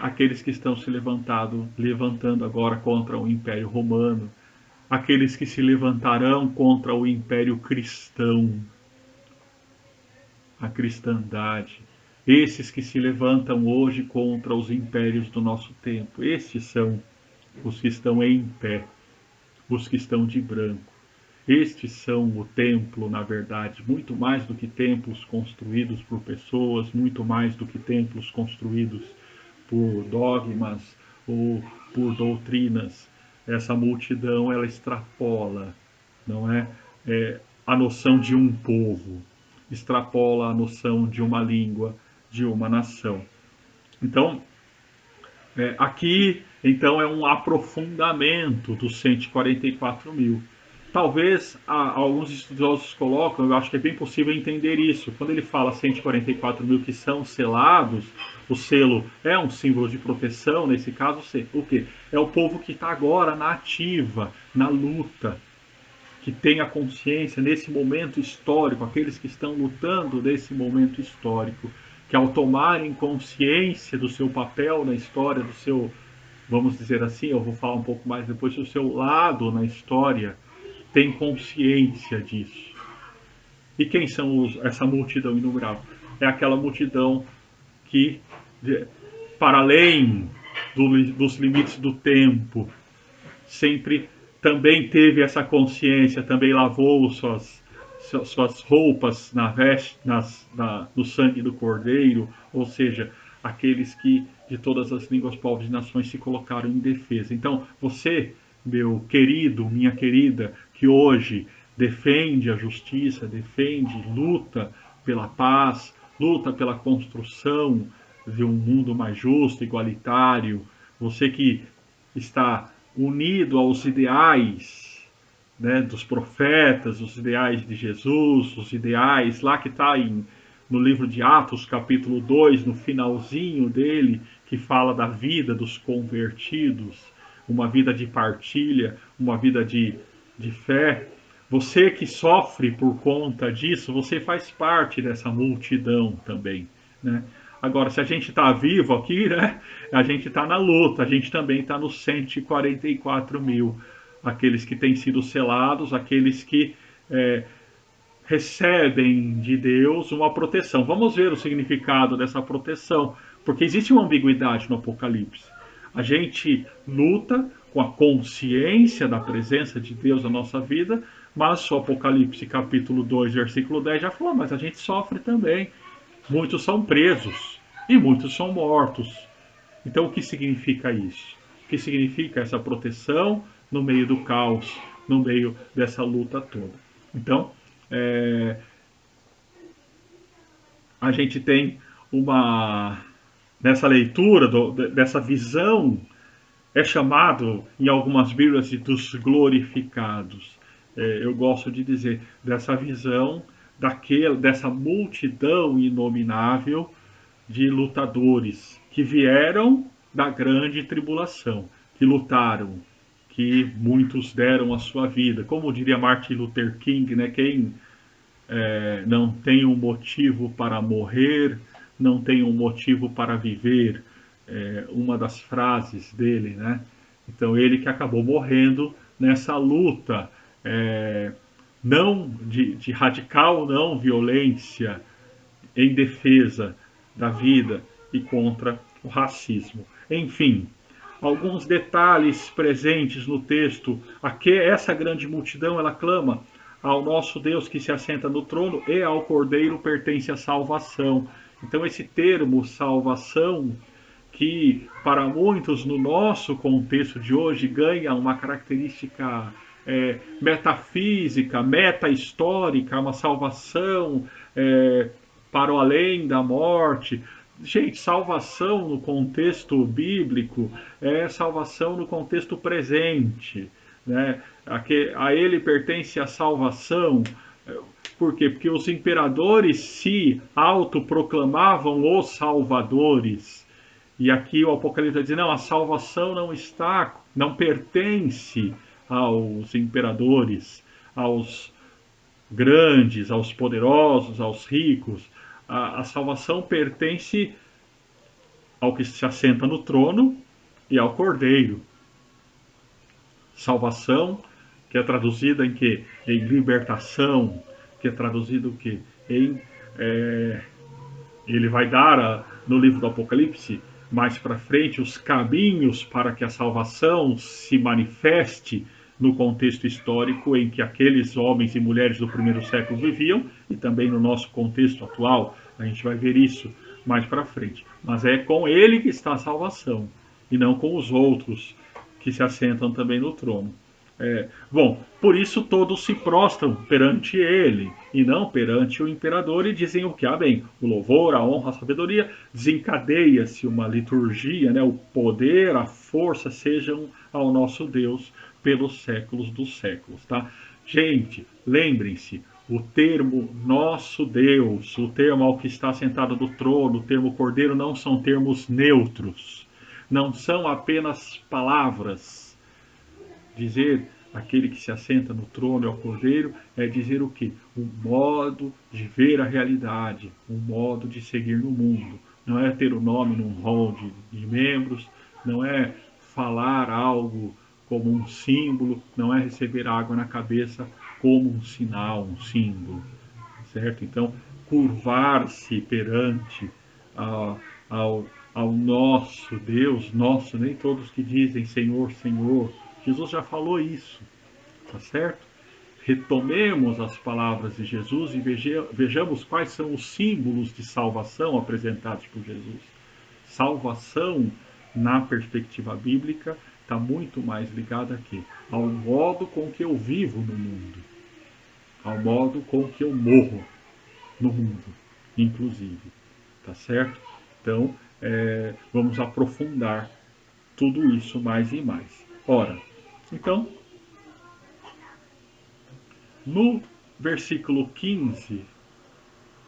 aqueles que estão se levantando agora contra o Império Romano, aqueles que se levantarão contra o Império Cristão, a cristandade, esses que se levantam hoje contra os impérios do nosso tempo. Estes são os que estão em pé, os que estão de branco. Estes são o templo, na verdade, muito mais do que templos construídos por pessoas, muito mais do que templos construídos por dogmas ou por doutrinas. Essa multidão, ela extrapola, não é, a noção de um povo, extrapola a noção de uma língua, de uma nação. Então, aqui, então, é um aprofundamento dos 144 mil. Talvez alguns estudiosos colocam, eu acho que é bem possível entender isso. Quando ele fala 144 mil que são selados, o selo é um símbolo de proteção, nesse caso, o quê? É o povo que está agora na ativa, na luta, que tem a consciência nesse momento histórico, aqueles que estão lutando nesse momento histórico, que ao tomarem consciência do seu papel na história, do seu, vamos dizer assim, eu vou falar um pouco mais depois, do seu lado na história, tem consciência disso. E quem são essa multidão inumerável? É aquela multidão que, para além dos limites do tempo, sempre também teve essa consciência, também lavou suas roupas no sangue do Cordeiro, ou seja, aqueles que de todas as línguas, povos e nações se colocaram em defesa. Então, você, meu querido, minha querida, que hoje defende a justiça, defende, luta pela paz, luta pela construção de um mundo mais justo, igualitário, você que está unido aos ideais, né, dos profetas, os ideais de Jesus, os ideais lá que está no livro de Atos, capítulo 2, no finalzinho dele, que fala da vida dos convertidos, uma vida de partilha, uma vida de fé. Você que sofre por conta disso, você faz parte dessa multidão também, né? Agora, se a gente está vivo aqui, né? A gente está na luta, a gente também está nos 144 mil. Aqueles que têm sido selados, aqueles que recebem de Deus uma proteção. Vamos ver o significado dessa proteção, porque existe uma ambiguidade no Apocalipse. A gente luta com a consciência da presença de Deus na nossa vida, mas o Apocalipse capítulo 2, versículo 10 já falou, mas a gente sofre também. Muitos são presos e muitos são mortos. Então, o que significa isso? O que significa essa proteção no meio do caos, no meio dessa luta toda? Então, é, a gente tem nessa leitura, dessa visão, é chamado em algumas Bíblias dos glorificados. Eu gosto de dizer dessa visão, dessa multidão inominável de lutadores que vieram da grande tribulação, que lutaram, que muitos deram a sua vida. Como diria Martin Luther King, né? Quem não tem um motivo para morrer, não tem um motivo para viver. Uma das frases dele, né? Então ele que acabou morrendo nessa luta não de radical não violência em defesa da vida e contra o racismo. Enfim, alguns detalhes presentes no texto. Aqui, essa grande multidão, ela clama ao nosso Deus que se assenta no trono e ao Cordeiro pertence a salvação. Então, esse termo salvação, que para muitos no nosso contexto de hoje ganha uma característica metafísica, meta-histórica, uma salvação para o além da morte. Gente, salvação no contexto bíblico é salvação no contexto presente, né? A ele pertence a salvação. Por quê? Porque os imperadores se autoproclamavam os salvadores. E aqui o Apocalipse vai dizer, não, a salvação não pertence aos imperadores, aos grandes, aos poderosos, aos ricos. A salvação pertence ao que se assenta no trono e ao Cordeiro. Salvação, que é traduzida em quê? Em libertação, que é traduzido o quê? Ele vai dar no livro do Apocalipse mais para frente os caminhos para que a salvação se manifeste no contexto histórico em que aqueles homens e mulheres do primeiro século viviam e também no nosso contexto atual. A gente vai ver isso mais para frente. Mas é com ele que está a salvação e não com os outros que se assentam também no trono. Bom, por isso todos se prostram perante ele e não perante o imperador e dizem o que? Ah, bem, o louvor, a honra, a sabedoria, desencadeia-se uma liturgia, né? O poder, a força sejam ao nosso Deus pelos séculos dos séculos, tá? Gente, lembrem-se, o termo nosso Deus, o termo ao que está sentado do trono, o termo cordeiro não são termos neutros, não são apenas palavras. Dizer aquele que se assenta no trono é o cordeiro é dizer o quê? Um modo de ver a realidade, um modo de seguir no mundo. Não é ter o nome num hall de membros, não é falar algo como um símbolo, não é receber água na cabeça como um sinal, um símbolo, certo? Então, curvar-se perante a, ao, ao nosso Deus, nosso, nem todos que dizem Senhor, Senhor, Jesus já falou isso, tá certo? Retomemos as palavras de Jesus e vejamos quais são os símbolos de salvação apresentados por Jesus. Salvação, na perspectiva bíblica, está muito mais ligada aqui ao modo com que eu vivo no mundo, ao modo com que eu morro no mundo, inclusive, tá certo? Então, vamos aprofundar tudo isso mais e mais. Ora, então, no versículo 15,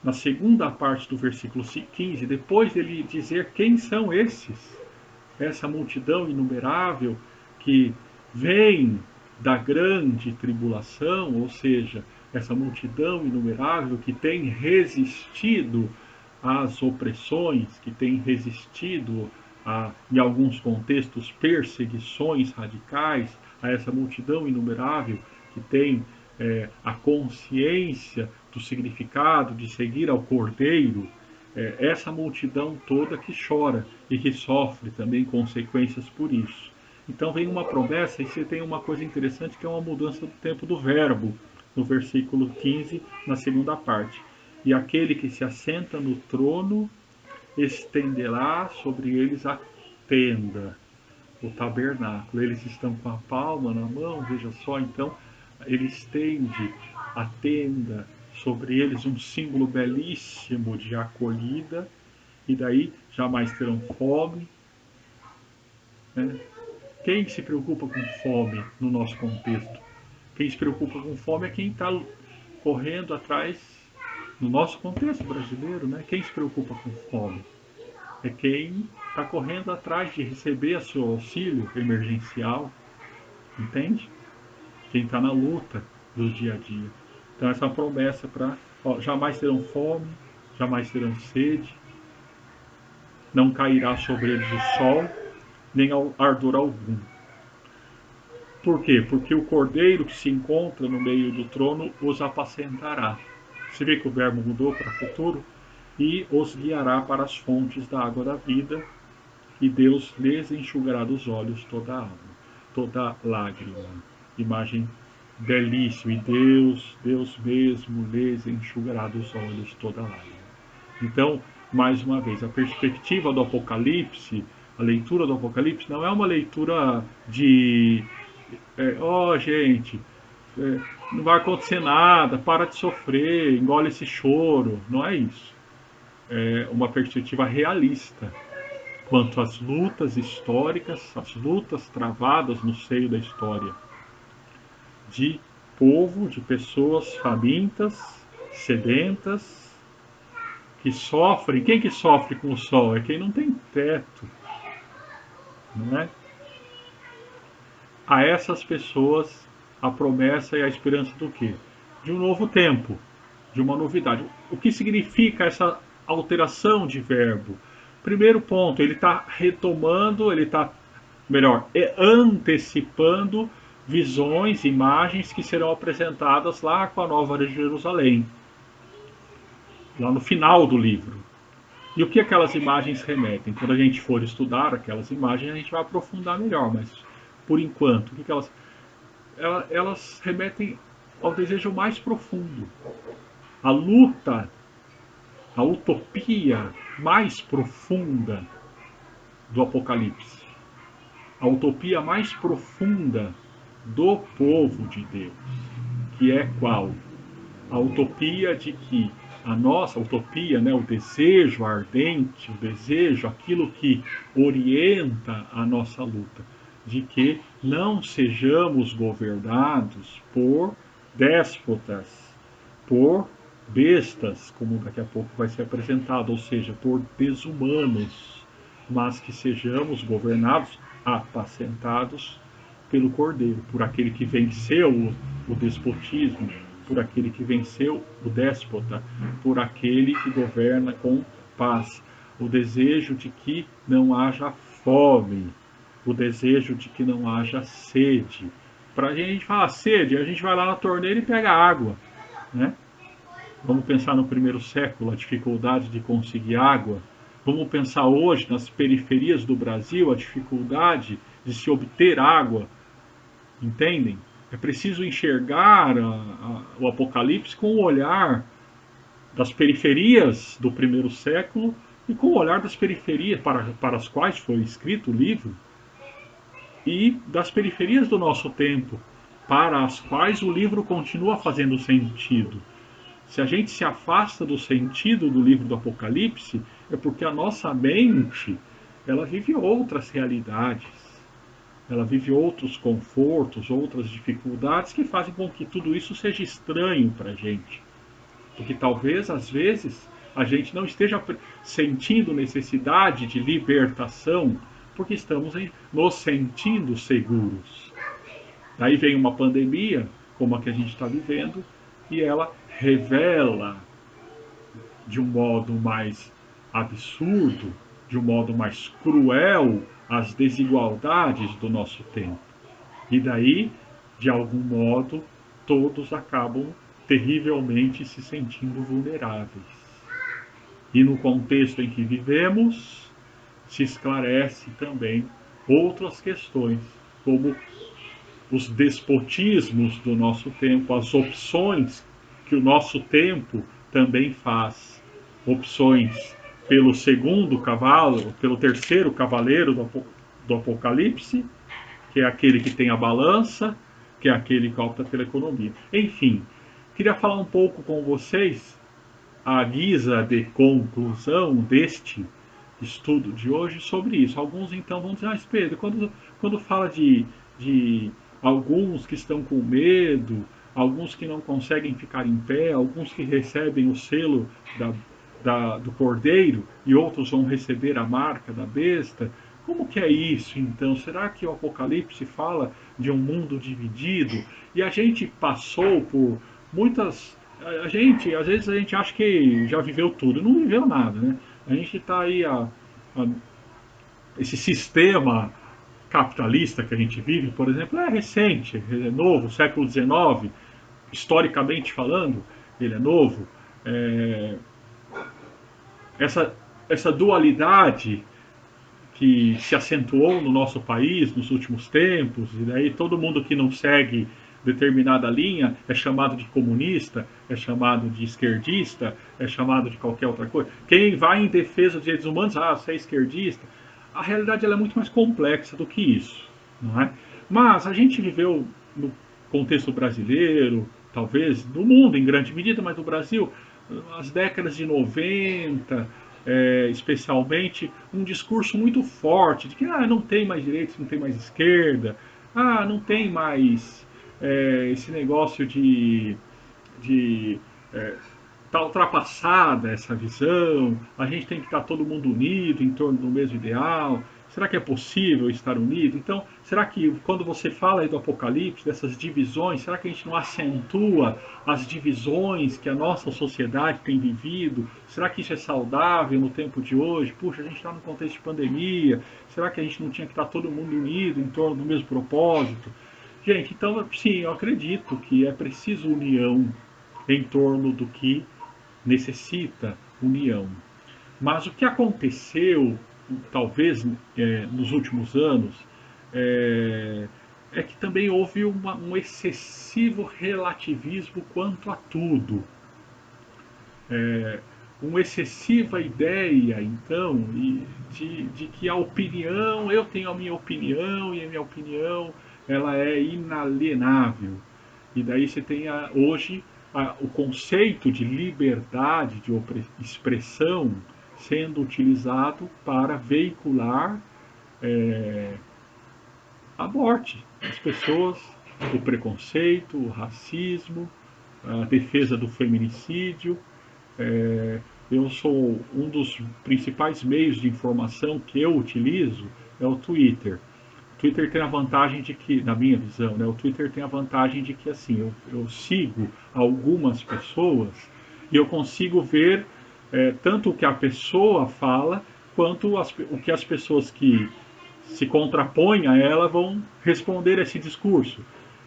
na segunda parte do versículo 15, depois dele dizer quem são esses, essa multidão inumerável que vem da grande tribulação, ou seja, essa multidão inumerável que tem resistido às opressões, que tem resistido em alguns contextos, perseguições radicais, a essa multidão inumerável que tem a consciência do significado de seguir ao Cordeiro, essa multidão toda que chora e que sofre também consequências por isso. Então vem uma promessa e você tem uma coisa interessante que é uma mudança do tempo do verbo, no versículo 15, na segunda parte. E aquele que se assenta no trono estenderá sobre eles a tenda, o tabernáculo. Eles estão com a palma na mão, veja só, então ele estende a tenda sobre eles, um símbolo belíssimo de acolhida, e daí jamais terão fome. Né? Quem se preocupa com fome no nosso contexto? Quem se preocupa com fome é quem está correndo atrás, no nosso contexto brasileiro, né? Quem se preocupa com fome? É quem está correndo atrás de receber seu auxílio emergencial, entende? Quem está na luta do dia a dia. Então essa é uma promessa para jamais terão fome, jamais terão sede, não cairá sobre eles o sol, nem ardor algum. Por quê? Porque o cordeiro que se encontra no meio do trono os apacentará. Você vê que o verbo mudou para futuro? E os guiará para as fontes da água da vida, e Deus lhes enxugará dos olhos toda a água, toda lágrima. Imagem belíssima. E Deus mesmo lhes enxugará dos olhos toda lágrima. Então, mais uma vez, a perspectiva do Apocalipse, a leitura do Apocalipse não é uma leitura de gente, não vai acontecer nada, para de sofrer, engole esse choro. Não é isso. É uma perspectiva realista quanto às lutas históricas, as lutas travadas no seio da história de povo, de pessoas famintas, sedentas, que sofrem. Quem que sofre com o sol? É quem não tem teto, não é? A essas pessoas a promessa e a esperança do quê? De um novo tempo, de uma novidade. O que significa essa alteração de verbo? Primeiro ponto, ele está retomando, ele está, melhor, antecipando visões, imagens que serão apresentadas lá com a Nova Jerusalém, lá no final do livro. E o que aquelas imagens remetem? Quando a gente for estudar aquelas imagens, a gente vai aprofundar melhor, mas por enquanto, o que elas elas remetem ao desejo mais profundo, a luta, a utopia mais profunda do Apocalipse, a utopia mais profunda do povo de Deus, que é qual? A utopia de que a nossa utopia, né, o desejo ardente, o desejo, aquilo que orienta a nossa luta, de que não sejamos governados por déspotas, por bestas, como daqui a pouco vai ser apresentado, ou seja, por desumanos, mas que sejamos governados, apacentados pelo Cordeiro, por aquele que venceu o despotismo, por aquele que venceu o déspota, por aquele que governa com paz. O desejo de que não haja fome, o desejo de que não haja sede. Para a gente falar sede, a gente vai lá na torneira e pega água, né? Vamos pensar no primeiro século, a dificuldade de conseguir água. Vamos pensar hoje nas periferias do Brasil, a dificuldade de se obter água. Entendem? É preciso enxergar o Apocalipse com o olhar das periferias do primeiro século e com o olhar das periferias para as quais foi escrito o livro e das periferias do nosso tempo, para as quais o livro continua fazendo sentido. Se a gente se afasta do sentido do livro do Apocalipse, é porque a nossa mente ela vive outras realidades, ela vive outros confortos, outras dificuldades que fazem com que tudo isso seja estranho para a gente. Porque talvez, às vezes, a gente não esteja sentindo necessidade de libertação, porque estamos nos sentindo seguros. Daí vem uma pandemia, como a que a gente está vivendo, e ela revela de um modo mais absurdo, de um modo mais cruel, as desigualdades do nosso tempo. E daí, de algum modo, todos acabam terrivelmente se sentindo vulneráveis. E no contexto em que vivemos, se esclarece também outras questões, como os despotismos do nosso tempo, as opções que o nosso tempo também faz. Opções pelo segundo cavalo, pelo terceiro cavaleiro do Apocalipse, que é aquele que tem a balança, que é aquele que opta pela economia. Enfim, queria falar um pouco com vocês, à guisa de conclusão deste estudo de hoje, sobre isso. Alguns então vão dizer, Pedro, quando fala de alguns que estão com medo, alguns que não conseguem ficar em pé, alguns que recebem o selo do cordeiro e outros vão receber a marca da besta. Como que é isso então? Será que o Apocalipse fala de um mundo dividido? E a gente passou por muitas. Às vezes a gente acha que já viveu tudo, não viveu nada, né? A gente está aí esse sistema capitalista que a gente vive, por exemplo, é recente, é novo, século XIX, historicamente falando, ele é novo. É, essa, essa dualidade que se acentuou no nosso país nos últimos tempos, e daí todo mundo que não segue determinada linha é chamado de comunista, é chamado de esquerdista, é chamado de qualquer outra coisa. Quem vai em defesa dos direitos humanos, você é esquerdista. A realidade ela é muito mais complexa do que isso, não é? Mas a gente viveu no contexto brasileiro, talvez no mundo em grande medida, mas no Brasil, as décadas de 90, especialmente, um discurso muito forte de que não tem mais direita, não tem mais esquerda, não tem mais esse negócio de tá ultrapassada essa visão, a gente tem que estar todo mundo unido em torno do mesmo ideal. Será que é possível estar unido? Então, será que quando você fala aí do Apocalipse, dessas divisões, será que a gente não acentua as divisões que a nossa sociedade tem vivido? Será que isso é saudável no tempo de hoje? Puxa, a gente está no contexto de pandemia, será que a gente não tinha que estar todo mundo unido em torno do mesmo propósito? Gente, então, sim, eu acredito que é preciso união em torno do que necessita união. Mas o que aconteceu, talvez nos últimos anos, é, é que também houve um excessivo relativismo quanto a tudo. É, uma excessiva ideia, então, de que a opinião, eu tenho a minha opinião e a minha opinião ela é inalienável. E daí você tem hoje o conceito de liberdade de expressão sendo utilizado para veicular é, a morte das pessoas, o preconceito, o racismo, a defesa do feminicídio. É, eu sou um dos principais meios de informação que eu utilizo é o Twitter. O Twitter tem a vantagem de que, na minha visão, né, o Twitter tem a vantagem de que assim eu sigo algumas pessoas e eu consigo ver tanto o que a pessoa fala quanto o que as pessoas que se contrapõem a ela vão responder a esse discurso.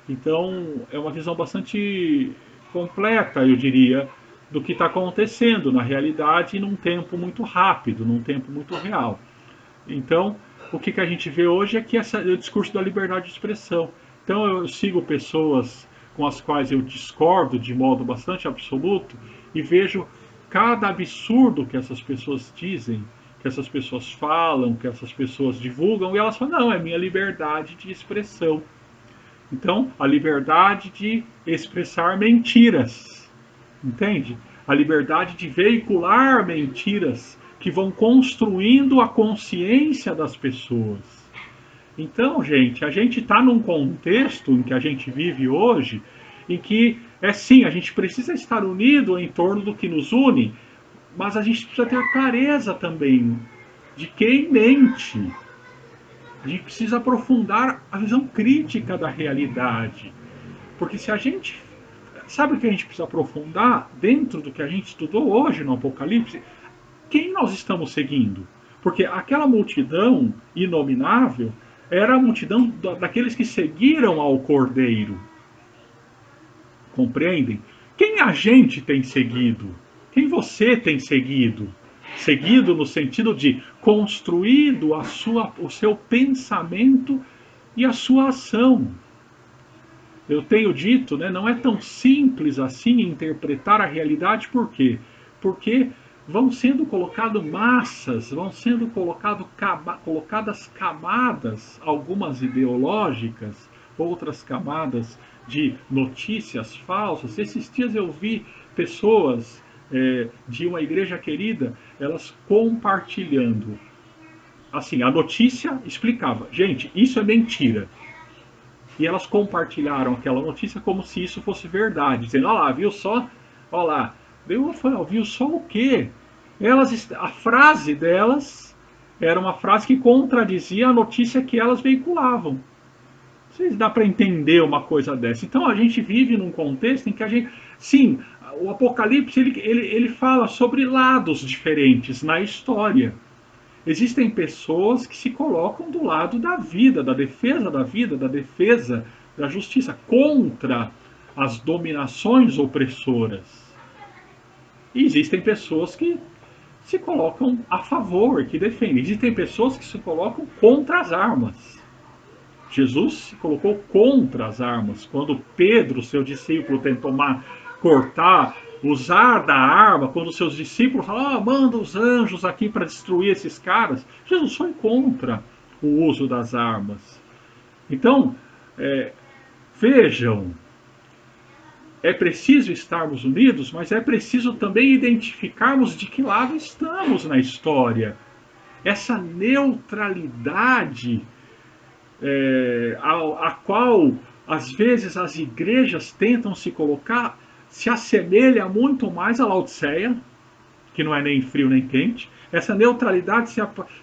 Então, é uma visão bastante completa, eu diria, do que está acontecendo na realidade num tempo muito rápido, num tempo muito real. Então, o que a gente vê hoje é que é o discurso da liberdade de expressão. Então, eu sigo pessoas com as quais eu discordo de modo bastante absoluto e vejo cada absurdo que essas pessoas dizem, que essas pessoas falam, que essas pessoas divulgam, e elas falam: não, é minha liberdade de expressão. Então, a liberdade de expressar mentiras, entende? A liberdade de veicular mentiras que vão construindo a consciência das pessoas. Então, gente, a gente está num contexto em que a gente vive hoje, em que é sim, a gente precisa estar unido em torno do que nos une, mas a gente precisa ter clareza também de quem mente. A gente precisa aprofundar a visão crítica da realidade. Porque se a gente. Sabe o que a gente precisa aprofundar dentro do que a gente estudou hoje no Apocalipse? Quem nós estamos seguindo? Porque aquela multidão inominável era a multidão daqueles que seguiram ao Cordeiro. Compreendem? Quem a gente tem seguido? Quem você tem seguido? Seguido no sentido de construído o seu pensamento e a sua ação. Eu tenho dito, né, não é tão simples assim interpretar a realidade, por quê? Porque vão sendo colocadas massas, vão sendo colocadas camadas, algumas ideológicas, outras camadas de notícias falsas. Esses dias eu vi pessoas de uma igreja querida, elas compartilhando. Assim, a notícia explicava, gente, isso é mentira. E elas compartilharam aquela notícia como se isso fosse verdade, dizendo: olha lá, viu só? Olha lá. Eu falei: viu só o quê? A frase delas era uma frase que contradizia a notícia que elas veiculavam. Vocês dá para entender uma coisa dessa? Então a gente vive num contexto em que a gente. Sim, o Apocalipse ele fala sobre lados diferentes na história. Existem pessoas que se colocam do lado da defesa da justiça, contra as dominações opressoras. E existem pessoas que se colocam a favor, que defendem. Existem pessoas que se colocam contra as armas. Jesus se colocou contra as armas. Quando Pedro, seu discípulo, tentou cortar, usar da arma, quando seus discípulos falaram: manda os anjos aqui para destruir esses caras, Jesus foi contra o uso das armas. Então, vejam, é preciso estarmos unidos, mas é preciso também identificarmos de que lado estamos na história. Essa neutralidade a qual às vezes as igrejas tentam se colocar se assemelha muito mais à Laodiceia, que não é nem frio nem quente. Essa neutralidade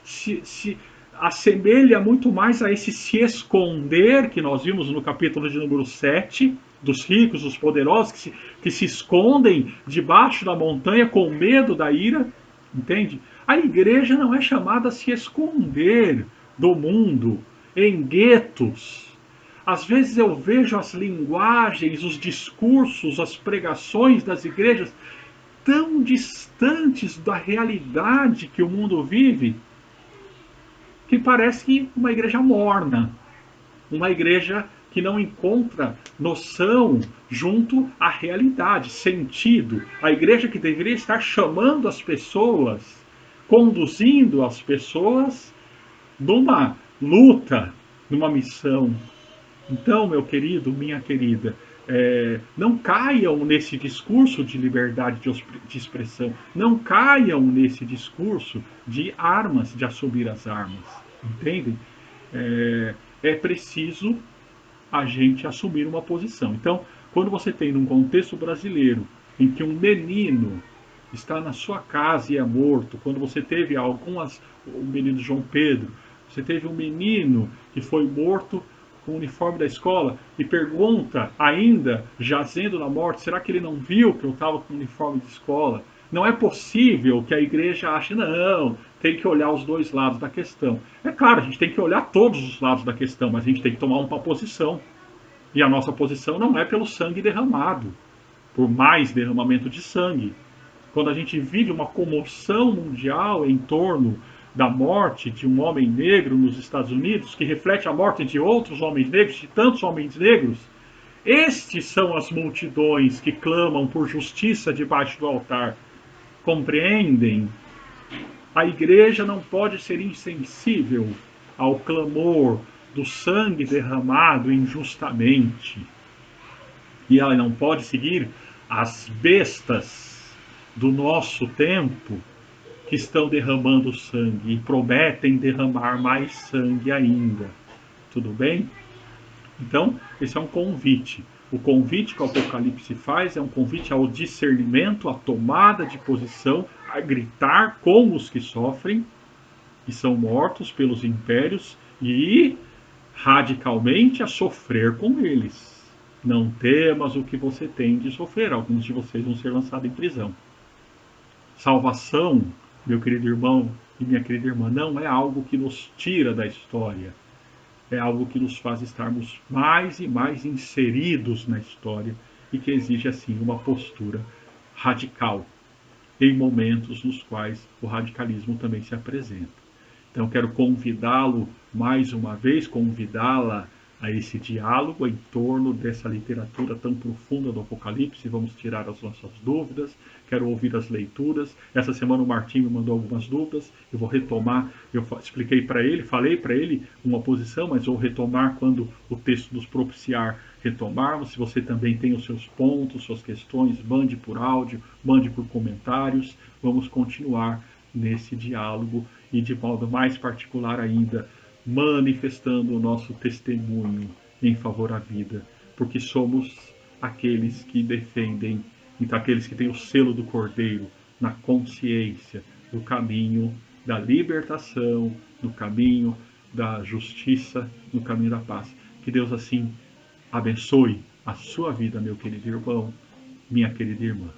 se assemelha muito mais a esse se esconder que nós vimos no capítulo de número 7, dos ricos, dos poderosos, que se escondem debaixo da montanha com medo da ira, entende? A igreja não é chamada a se esconder do mundo em guetos. Às vezes eu vejo as linguagens, os discursos, as pregações das igrejas tão distantes da realidade que o mundo vive, que parece que uma igreja morna, uma igreja que não encontra noção junto à realidade, sentido. A igreja que deveria estar chamando as pessoas, conduzindo as pessoas numa luta, numa missão. Então, meu querido, minha querida, não caiam nesse discurso de liberdade de expressão, não caiam nesse discurso de armas, de assumir as armas, entendem? É preciso a gente assumir uma posição. Então, quando você tem num contexto brasileiro em que um menino está na sua casa e é morto, quando você teve o menino João Pedro, você teve um menino que foi morto com o uniforme da escola e pergunta, ainda jazendo na morte, será que ele não viu que eu estava com o uniforme de escola? Não é possível que a igreja ache, não, tem que olhar os dois lados da questão. É claro, a gente tem que olhar todos os lados da questão, mas a gente tem que tomar uma posição. E a nossa posição não é pelo sangue derramado, por mais derramamento de sangue. Quando a gente vive uma comoção mundial em torno da morte de um homem negro nos Estados Unidos, que reflete a morte de outros homens negros, de tantos homens negros, estes são as multidões que clamam por justiça debaixo do altar. Compreendem? A igreja não pode ser insensível ao clamor do sangue derramado injustamente. E ela não pode seguir as bestas do nosso tempo que estão derramando sangue e prometem derramar mais sangue ainda. Tudo bem? Então, esse é um convite. O convite que o Apocalipse faz é um convite ao discernimento, à tomada de posição, a gritar com os que sofrem e são mortos pelos impérios e radicalmente a sofrer com eles. Não temas o que você tem de sofrer, alguns de vocês vão ser lançados em prisão. Salvação, meu querido irmão e minha querida irmã, não é algo que nos tira da história. É algo que nos faz estarmos mais e mais inseridos na história e que exige, assim, uma postura radical em momentos nos quais o radicalismo também se apresenta. Então, quero convidá-lo mais uma vez, convidá-la a esse diálogo em torno dessa literatura tão profunda do Apocalipse. Vamos tirar as nossas dúvidas. Quero ouvir as leituras. Essa semana o Martim me mandou algumas dúvidas. Eu vou retomar. Eu expliquei para ele, falei para ele uma posição, mas vou retomar quando o texto nos propiciar retomarmos. Se você também tem os seus pontos, suas questões, mande por áudio, mande por comentários. Vamos continuar nesse diálogo e de modo mais particular ainda, manifestando o nosso testemunho em favor à vida, porque somos aqueles que defendem, então aqueles que têm o selo do Cordeiro na consciência do caminho da libertação, no caminho da justiça, no caminho da paz. Que Deus assim abençoe a sua vida, meu querido irmão, minha querida irmã.